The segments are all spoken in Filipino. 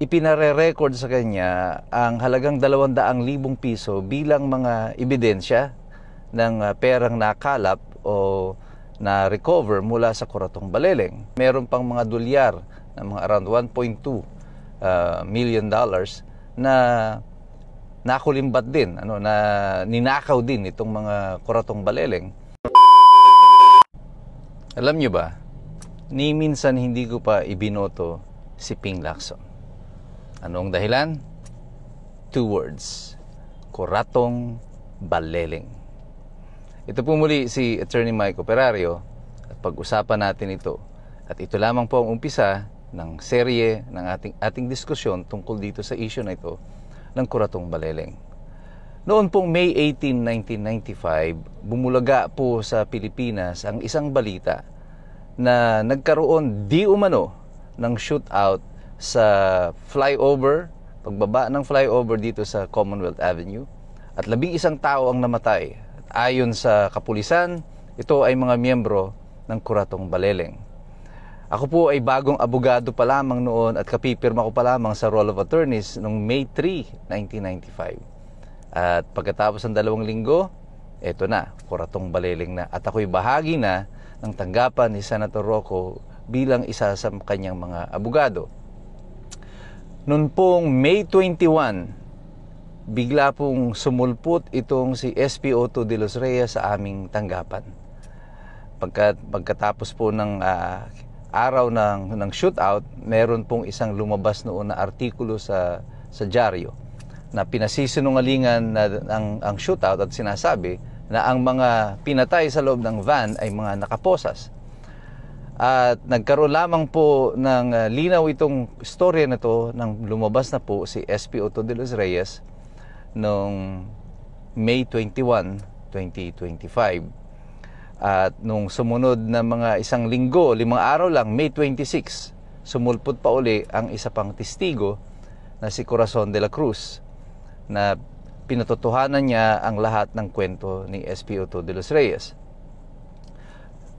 ipinare-record sa kanya ang halagang 200,000 piso bilang mga ebidensya ng perang nakalap o na-recover mula sa Kuratong Baleleng. Meron pang mga dolyar na mga around $1.2 million na nakulimbat din, na ninakaw din itong mga Kuratong Baleleng. Alam nyo ba, ni minsan hindi ko pa ibinoto si Ping Lacson. Anong dahilan? 2 words, Kuratong Baleleng. Ito po muli si Attorney Mike Operario at pag-usapan natin ito. At ito lamang po ang umpisa ng serye ng ating diskusyon tungkol dito sa issue na ito ng Kuratong Baleleng. Noon pong May 18, 1995, bumulaga po sa Pilipinas ang isang balita na nagkaroon di umano ng shootout sa flyover, pagbaba ng flyover dito sa Commonwealth Avenue, at 11 tao ang namatay. At ayon sa kapulisan, ito ay mga miyembro ng Kuratong Baleleng. Ako po ay bagong abogado pa lamang noon at kapipirma ko pa lamang sa Roll of Attorneys noong May 3, 1995. At pagkatapos ng 2 linggo, eto na, Kuratong Baleleng na. At ako'y bahagi na ng tanggapan ni Senator Rocco bilang isa sa kanyang mga abogado. Noon pong May 21, bigla pong sumulpot itong si SP Otto de los Reyes sa aming tanggapan. Pagkatapos po ng araw ng shootout, meron pong isang lumabas noon na artikulo sa dyaryo na pinasisinungalingan ang shootout at sinasabi na ang mga pinatay sa loob ng van ay mga nakaposas. At nagkaroon lamang po ng linaw itong storya na to nang lumabas na po si SP Otto de los Reyes noong May 21, 2025. At nung sumunod na mga 1 linggo, 5 araw lang, May 26, sumulpot pa uli ang isa pang testigo na si Corazon de la Cruz na pinatotohanan niya ang lahat ng kwento ni SP Otto de los Reyes.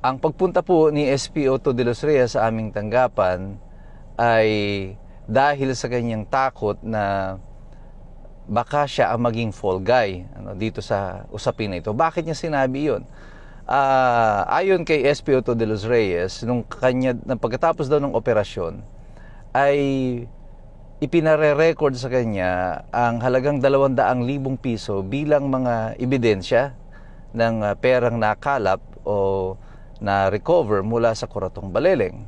Ang pagpunta po ni SP Otto de los Reyes sa aming tanggapan ay dahil sa kanyang takot na baka siya ang maging fall guy dito sa usapin na ito. Bakit niya sinabi yun? Ayon kay SP Otto de los Reyes, nung pagkatapos daw ng operasyon, ay ipinare-record sa kanya ang halagang 200,000 piso bilang mga ebidensya ng perang nakalap o na-recover mula sa Kuratong Baleleng.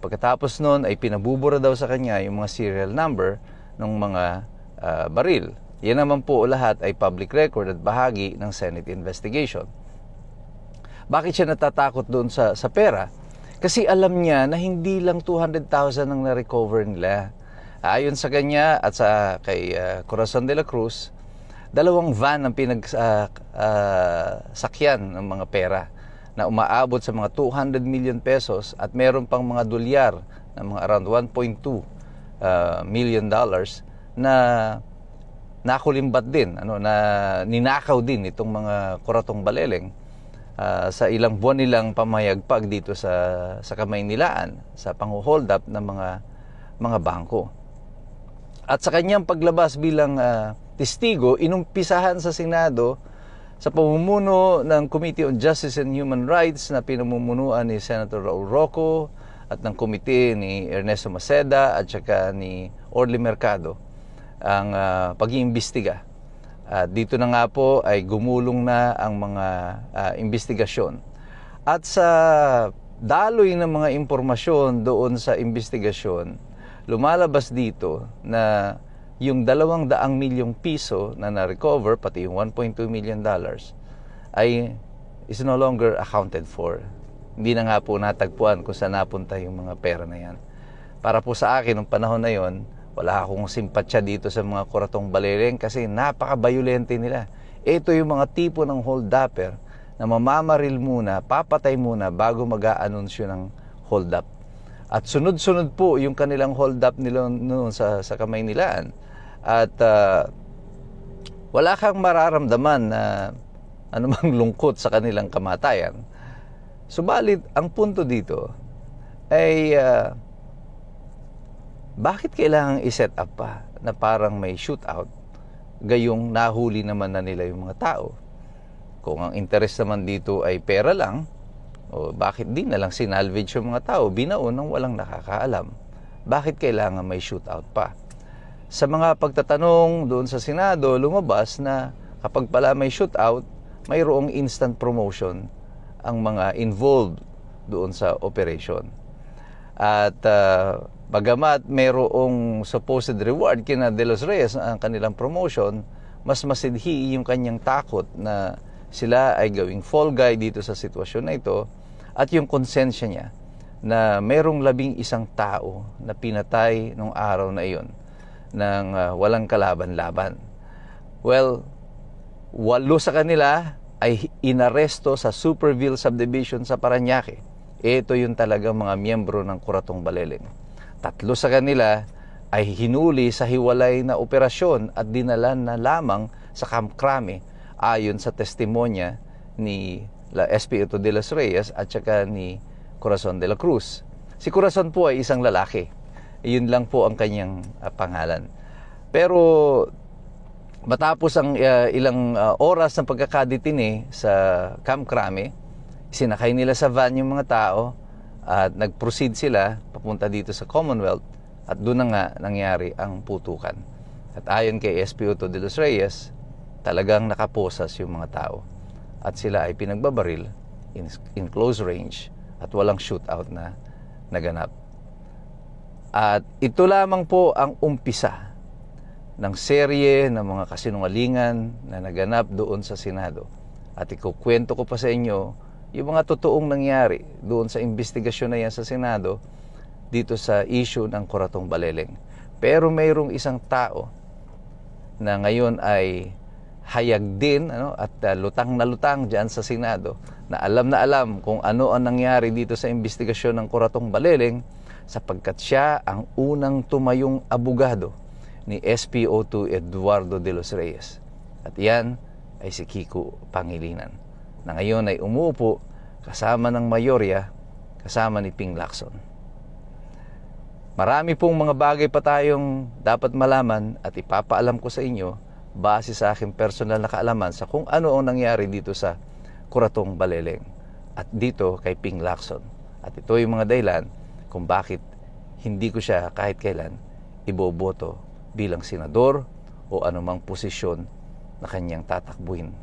Pagkatapos nun ay pinabubura daw sa kanya yung mga serial number ng mga baril. Yan naman po lahat ay public record at bahagi ng Senate investigation. Bakit siya natatakot doon sa pera? Kasi alam niya na hindi lang 200,000 ang na-recover nila. Ayon sa kanya at kay Corazon de la Cruz, 2 van ang sakyan ng mga pera na umaabot sa mga 200 million pesos at meron pang mga dolyar na mga around $1.2 million na nakulimbat din, na ninakaw din itong mga Kuratong Baleleng sa ilang buwan nilang pamayagpag dito sa Kamaynilaan sa pang-hold up ng mga bangko. At sa kanyang paglabas bilang testigo, inumpisahan sa Senado sa pamumuno ng Committee on Justice and Human Rights na pinamumunuan ni Senator Raul Rocco at ng committee ni Ernesto Maceda at saka ni Orly Mercado ang pag-iimbestiga. Dito na nga po ay gumulong na ang mga investigasyon. At sa daloy ng mga impormasyon doon sa investigasyon, lumalabas dito na yung 200 milyong piso na na-recover, pati yung $1.2 million, ay is no longer accounted for. Hindi na nga po natagpuan kung saan napunta yung mga pera na yan. Para po sa akin, noong panahon na yon, wala akong simpatsya dito sa mga Kuratong Baleleng kasi napaka-violente nila. Ito yung mga tipo ng hold-upper na mamamaril muna, papatay muna bago mag-a-anunsyo ng hold-up. At sunod-sunod po yung kanilang hold-up nila noon sa Kamaynilaan. At wala kang mararamdaman na anumang lungkot sa kanilang kamatayan. Subalit, ang punto dito ay bakit kailangan i-set up pa na parang may shootout, gayong nahuli naman na nila yung mga tao? Kung ang interest naman dito ay pera lang, o bakit di na lang sinalvage yung mga tao, binaon ng walang nakakaalam? Bakit kailangan may shootout pa? Sa mga pagtatanong doon sa Senado, lumabas na kapag pala may shootout, mayroong instant promotion ang mga involved doon sa operation. At bagamat mayroong supposed reward kina De Los Reyes ang kanilang promotion, mas masidhi yung kanyang takot na sila ay gawing fall guy dito sa sitwasyon na ito, at yung konsensya niya na mayroong 11 tao na pinatay nung araw na iyon ng walang kalaban-laban. Well, 8 sa kanila ay inaresto sa Superville Subdivision sa Parañaque. Ito yung talagang mga miyembro ng Kuratong Baleleng. 3 sa kanila ay hinuli sa hiwalay na operasyon at dinala na lamang sa Camp Crame ayon sa testimonya ni SP Otto de los Reyes at saka ni Corazon de la Cruz. Si Corazon po ay isang lalaki. Iyon lang po ang kanyang pangalan. Pero matapos ang ilang oras ng pagkakadetine sa Camp Crame, sinakay nila sa van yung mga tao at nag-proceed sila papunta dito sa Commonwealth, at doon na nga nangyari ang putukan. At ayon kay SP Otto de los Reyes, talagang nakaposas yung mga tao at sila ay pinagbabaril in close range at walang shootout na naganap. At ito lamang po ang umpisa ng serye ng mga kasinungalingan na naganap doon sa Senado. At ikukwento ko pa sa inyo yung mga totoong nangyari doon sa investigasyon na yan sa Senado dito sa issue ng Kuratong Baleleng. Pero mayroong isang tao na ngayon ay hayag din at lutang na lutang dyan sa Senado na alam kung ano ang nangyari dito sa investigasyon ng Kuratong Baleleng, sapagkat siya ang unang tumayong abogado ni SP02 Eduardo de los Reyes. At yan ay si Kiko Pangilinan, na ngayon ay umuupo kasama ng mayorya, kasama ni Ping Lacson. Marami pong mga bagay pa tayong dapat malaman at ipapaalam ko sa inyo base sa aking personal na kaalaman sa kung ano ang nangyari dito sa Kuratong Baleleng at dito kay Ping Lacson. At ito yung mga dahilan kung bakit hindi ko siya kahit kailan iboboto bilang senador o anumang posisyon na kanyang tatakbuhin.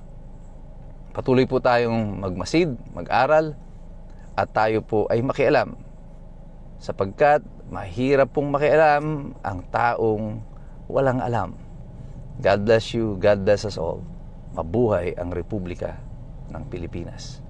Patuloy po tayong magmasid, mag-aral, at tayo po ay makialam, sapagkat mahirap pong makialam ang taong walang alam. God bless you, God bless us all. Mabuhay ang Republika ng Pilipinas.